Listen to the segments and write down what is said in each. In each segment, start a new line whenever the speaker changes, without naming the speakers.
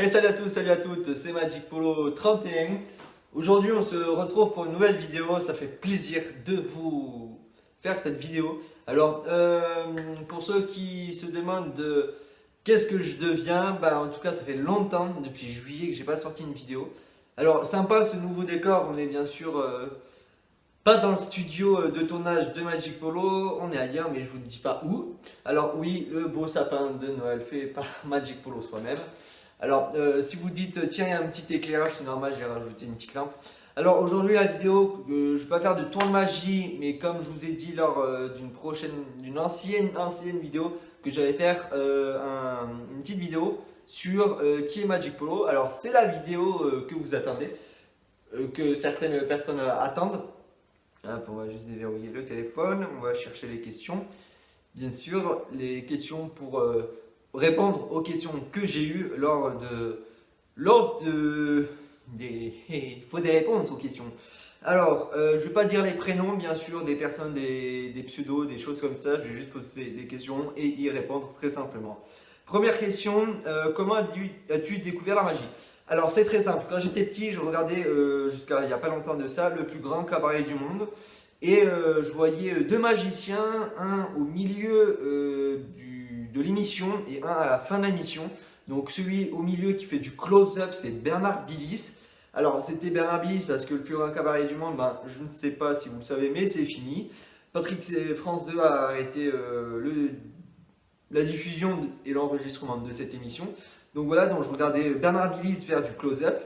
Hey, salut à tous, salut à toutes, c'est Magic Polo 31. Aujourd'hui, on se retrouve pour une nouvelle vidéo. Ça fait plaisir de vous faire cette vidéo. Alors, pour ceux qui se demandent de qu'est-ce que je deviens, bah, en tout cas, ça fait longtemps, depuis juillet, que j'ai pas sorti une vidéo. Alors, sympa ce nouveau décor. On est bien sûr pas dans le studio de tournage de Magic Polo. On est ailleurs, mais je vous dis pas où. Alors, oui, le beau sapin de Noël fait par Magic Polo soi-même. Alors, si vous dites, tiens, il y a un petit éclairage, c'est normal, j'ai rajouté une petite lampe. Alors, aujourd'hui, la vidéo, je ne vais pas faire de tour de magie, mais comme je vous ai dit lors d'une ancienne vidéo, que j'allais faire une petite vidéo sur qui est Magic Polo. Alors, c'est la vidéo que vous attendez, que certaines personnes attendent. Hop, on va juste déverrouiller le téléphone, on va chercher les questions. Bien sûr, les questions pour répondre aux questions que j'ai eues il faut des réponses aux questions. Alors, je ne vais pas dire les prénoms, bien sûr, des personnes, des pseudos, des choses comme ça. Je vais juste poser des questions et y répondre très simplement. Première question, comment as-tu découvert la magie? Alors, c'est très simple. Quand j'étais petit, je regardais, jusqu'à il n'y a pas longtemps de ça, le plus grand cabaret du monde. Et je voyais deux magiciens, un au milieu de l'émission et un à la fin de l'émission. Donc celui au milieu qui fait du close-up, c'est Bernard Billis. Alors c'était Bernard Billis parce que le plus grand cabaret du monde, ben, je ne sais pas si vous le savez, mais c'est fini. Patrick France 2 a arrêté la diffusion et l'enregistrement de cette émission. Donc voilà, donc je regardais Bernard Billis faire du close-up.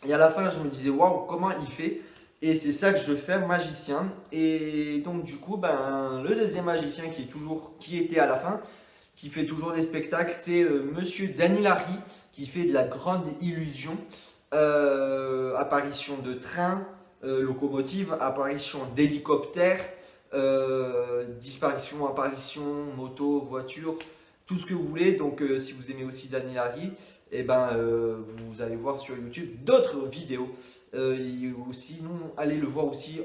Et à la fin, je me disais, waouh, comment il fait? Et c'est ça que je veux faire, magicien. Et donc du coup, ben, le deuxième magicien qui était à la fin, qui fait toujours des spectacles, c'est Monsieur Dany Larry, qui fait de la grande illusion. Apparition de train, locomotive, apparition d'hélicoptère, disparition, apparition, moto, voiture, tout ce que vous voulez. Donc si vous aimez aussi Dany Larry, eh ben, vous allez voir sur YouTube d'autres vidéos. Sinon, allez le voir aussi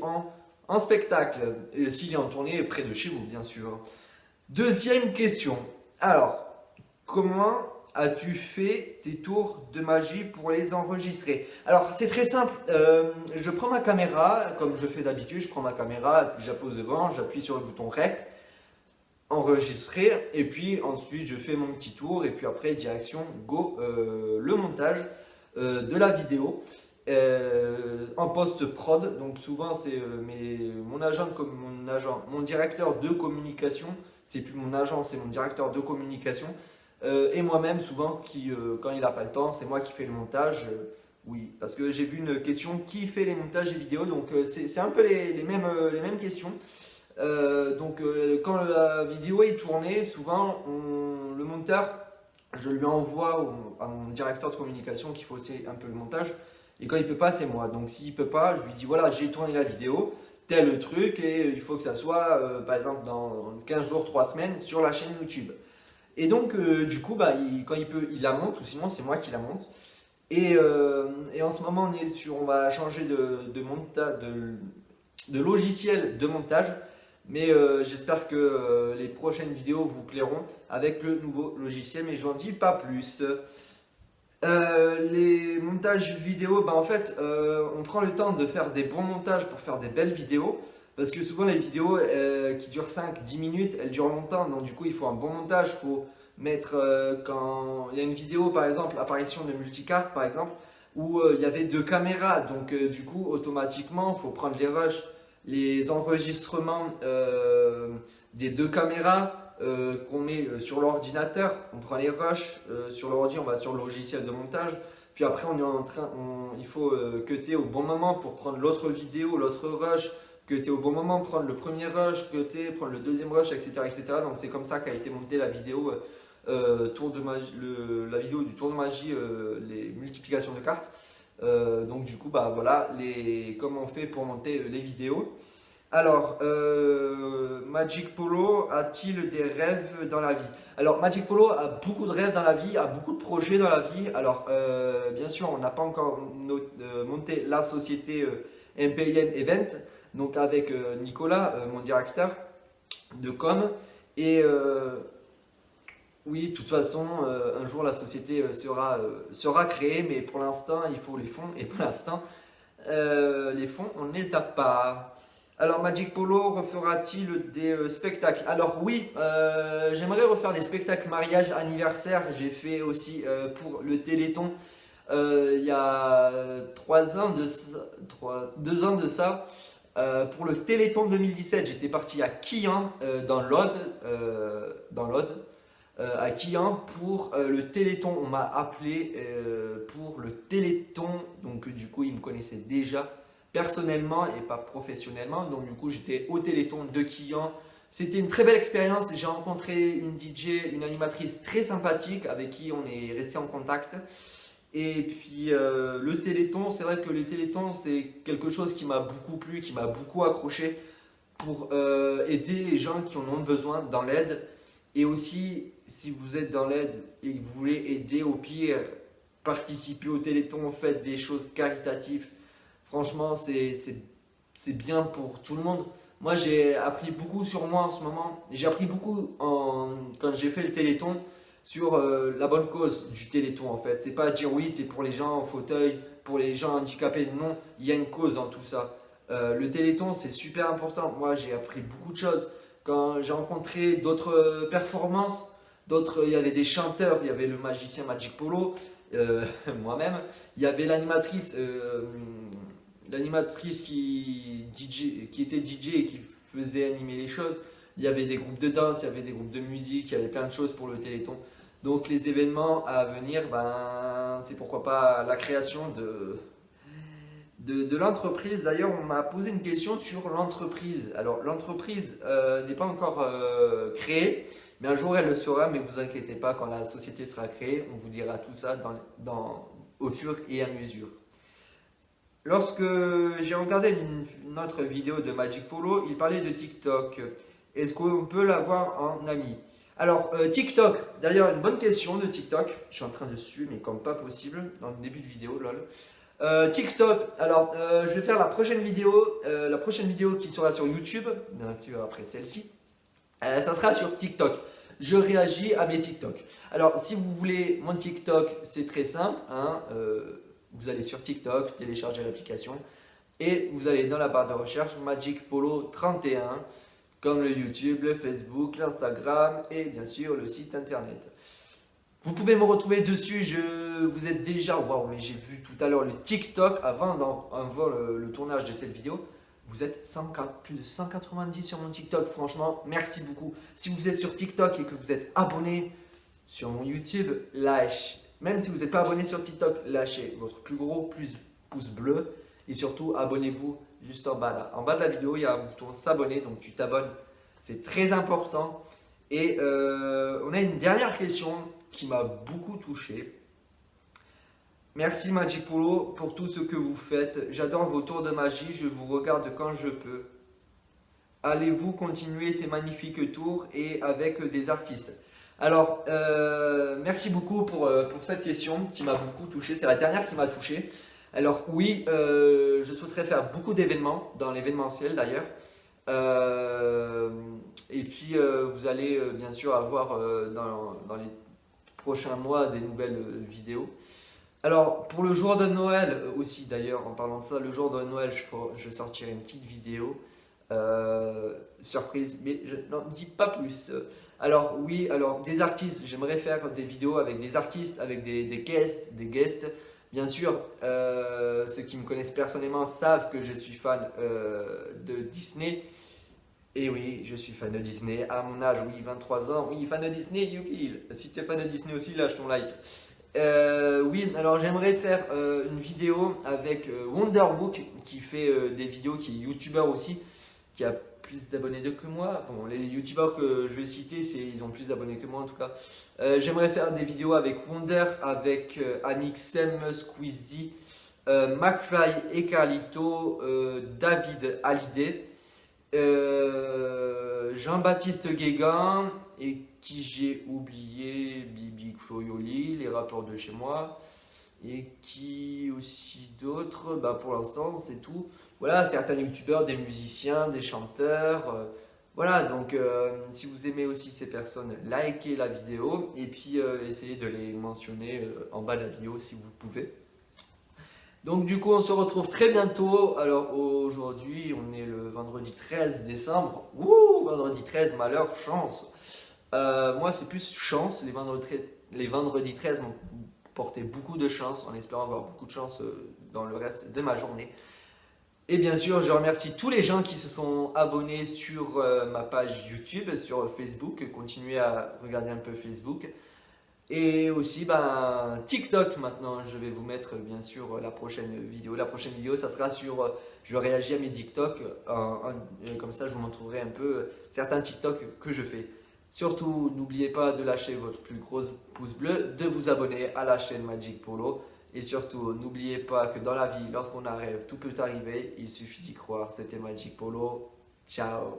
en spectacle, s'il est en tournée près de chez vous, bien sûr. Deuxième question. Alors, comment as-tu fait tes tours de magie pour les enregistrer? Alors, c'est très simple. Je prends ma caméra, comme je fais d'habitude, je prends ma caméra, puis je la pose devant, j'appuie sur le bouton REC, enregistrer, et puis ensuite je fais mon petit tour, et puis après, direction, go, le montage de la vidéo. En post-prod, donc souvent c'est mon directeur de communication, c'est plus mon agent, c'est mon directeur de communication, et moi-même souvent quand il n'a pas le temps, c'est moi qui fais le montage. Oui, parce que j'ai vu une question qui fait les montages des vidéos, donc c'est un peu les mêmes questions. Quand la vidéo est tournée, souvent le monteur, je lui envoie à mon directeur de communication qui fait aussi un peu le montage. Et quand il peut pas, c'est moi. Donc s'il peut pas, je lui dis voilà, j'ai tourné la vidéo, tel truc, et il faut que ça soit, par exemple, dans 15 jours, 3 semaines, sur la chaîne YouTube. Et donc, du coup, bah, quand il peut, il la monte, ou sinon c'est moi qui la monte. Et en ce moment, on va changer de logiciel de montage. Mais j'espère que les prochaines vidéos vous plairont avec le nouveau logiciel, mais je n'en dis pas plus. Les montages vidéo, bah en fait, on prend le temps de faire des bons montages pour faire des belles vidéos. Parce que souvent, les vidéos qui durent 5-10 minutes, elles durent longtemps. Donc, du coup, il faut un bon montage. Il faut mettre, quand il y a une vidéo, par exemple, apparition de multicarte, par exemple, où il y avait deux caméras. Donc, du coup, automatiquement, il faut prendre les rushs, les enregistrements des deux caméras qu'on met sur l'ordinateur, on prend les rushs sur l'ordi, on va sur le logiciel de montage, puis après il faut cutter au bon moment pour prendre l'autre vidéo, l'autre rush, cutter au bon moment, prendre le premier rush, cutter, prendre le deuxième rush, etc. etc. Donc c'est comme ça qu'a été montée la vidéo tour de magie, la vidéo du tour de magie, les multiplications de cartes. Donc du coup, bah voilà, comment on fait pour monter les vidéos. Alors, Magic Polo a-t-il des rêves dans la vie? Alors, Magic Polo a beaucoup de rêves dans la vie, a beaucoup de projets dans la vie. Alors, bien sûr, on n'a pas encore monté la société MPIM Event, donc avec Nicolas, mon directeur de com. Et Oui, de toute façon, un jour la société sera créée, mais pour l'instant, il faut les fonds, et pour l'instant, les fonds, on ne les a pas. Alors, Magic Polo refera-t-il des spectacles? Alors oui, j'aimerais refaire des spectacles mariage, anniversaire. J'ai fait aussi pour le Téléthon il y a 3 ans de ça, 2 ans de ça. Pour le Téléthon 2017, j'étais parti à Quillan, dans l'Aude, à Quillan pour le Téléthon. On m'a appelé pour le Téléthon, donc du coup, ils me connaissaient déjà personnellement et pas professionnellement. Donc du coup, j'étais au Téléthon de Quillan. C'était une très belle expérience. J'ai rencontré une DJ, une animatrice très sympathique avec qui on est resté en contact. Et puis le Téléthon, c'est vrai que le Téléthon, c'est quelque chose qui m'a beaucoup plu, qui m'a beaucoup accroché pour aider les gens qui en ont besoin dans l'aide. Et aussi, si vous êtes dans l'aide et que vous voulez aider au pire, participer au Téléthon, faites des choses caritatives. Franchement, c'est bien pour tout le monde. Moi, j'ai appris beaucoup sur moi en ce moment. J'ai appris beaucoup quand j'ai fait le Téléthon sur la bonne cause du Téléthon en fait. C'est pas dire oui, c'est pour les gens en fauteuil, pour les gens handicapés. Non, il y a une cause dans tout ça. Le Téléthon, c'est super important. Moi, j'ai appris beaucoup de choses. Quand j'ai rencontré d'autres performances, il y avait des chanteurs, il y avait le magicien Magic Polo, moi-même, il y avait l'animatrice qui était DJ et qui faisait animer les choses. Il y avait des groupes de danse, il y avait des groupes de musique, il y avait plein de choses pour le Téléthon. Donc les événements à venir, ben, c'est pourquoi pas la création de l'entreprise. D'ailleurs, on m'a posé une question sur l'entreprise. Alors l'entreprise n'est pas encore créée, mais un jour elle le sera, mais vous inquiétez pas, quand la société sera créée, on vous dira tout ça au fur et à mesure. Lorsque j'ai regardé une autre vidéo de Magic Polo, il parlait de TikTok. Est-ce qu'on peut l'avoir en ami? Alors, TikTok, d'ailleurs, une bonne question de TikTok. Je suis en train de suivre, mais comme pas possible, dans le début de vidéo, lol. TikTok, alors je vais faire la prochaine vidéo qui sera sur YouTube, bien sûr après celle-ci, ça sera sur TikTok. Je réagis à mes TikTok. Alors, si vous voulez mon TikTok, c'est très simple, hein, vous allez sur TikTok, téléchargez l'application et vous allez dans la barre de recherche Magic Polo 31, comme le YouTube, le Facebook, l'Instagram et bien sûr le site internet. Vous pouvez me retrouver dessus, vous êtes déjà, waouh, mais j'ai vu tout à l'heure le TikTok avant le tournage de cette vidéo. Vous êtes plus de 190 sur mon TikTok, franchement, merci beaucoup. Si vous êtes sur TikTok et que vous êtes abonné sur mon YouTube, même si vous n'êtes pas abonné sur TikTok, lâchez votre plus gros pouce bleu et surtout abonnez-vous juste en bas là. En bas de la vidéo, il y a un bouton s'abonner, donc tu t'abonnes, c'est très important. Et on a une dernière question qui m'a beaucoup touché. Merci Magic Polo pour tout ce que vous faites. J'adore vos tours de magie, je vous regarde quand je peux. Allez-vous continuer ces magnifiques tours et avec des artistes? Alors, merci beaucoup pour cette question qui m'a beaucoup touché. C'est la dernière qui m'a touché. Alors oui, je souhaiterais faire beaucoup d'événements, dans l'événementiel d'ailleurs. Et puis, vous allez bien sûr avoir dans les prochains mois des nouvelles vidéos. Alors, pour le jour de Noël aussi, d'ailleurs, en parlant de ça, le jour de Noël, je sortirai une petite vidéo surprise, mais je n'en dis pas plus. Alors, oui, alors des artistes, j'aimerais faire des vidéos avec des artistes, avec des guests. Bien sûr, ceux qui me connaissent personnellement savent que je suis fan de Disney. Et oui, je suis fan de Disney. À mon âge, oui, 23 ans, oui, fan de Disney, youpi. Si tu es fan de Disney aussi, lâche ton like. Oui, alors j'aimerais faire une vidéo avec Wonderbook qui fait des vidéos, qui est youtubeur aussi, qui a plus d'abonnés que moi. Bon, les youtubeurs que je vais citer, ils ont plus d'abonnés que moi en tout cas. J'aimerais faire des vidéos avec Wonder, avec Amixem, Squeezie, McFly et Carlito, David Hallyday. Jean-Baptiste Guégan et qui j'ai oublié, Bibi Floyoli, les rappeurs de chez moi et qui aussi d'autres, bah pour l'instant c'est tout. Voilà, certains youtubeurs, des musiciens, des chanteurs, Voilà, donc si vous aimez aussi ces personnes, likez la vidéo et puis essayez de les mentionner en bas de la vidéo si vous pouvez. Donc du coup, on se retrouve très bientôt. Alors aujourd'hui, on est le vendredi 13 décembre. Wouh, vendredi 13, malheur, chance. Moi, c'est plus chance. Les vendredis 13 m'ont porté beaucoup de chance en espérant avoir beaucoup de chance dans le reste de ma journée. Et bien sûr, je remercie tous les gens qui se sont abonnés sur ma page YouTube, sur Facebook. Continuez à regarder un peu Facebook. Et aussi, ben, TikTok maintenant, je vais vous mettre bien sûr la prochaine vidéo. La prochaine vidéo, ça sera sur, je vais réagir à mes TikTok, comme ça je vous montrerai un peu certains TikTok que je fais. Surtout, n'oubliez pas de lâcher votre plus gros pouce bleu, de vous abonner à la chaîne Magic Polo. Et surtout, n'oubliez pas que dans la vie, lorsqu'on arrive, tout peut arriver. Il suffit d'y croire. C'était Magic Polo. Ciao!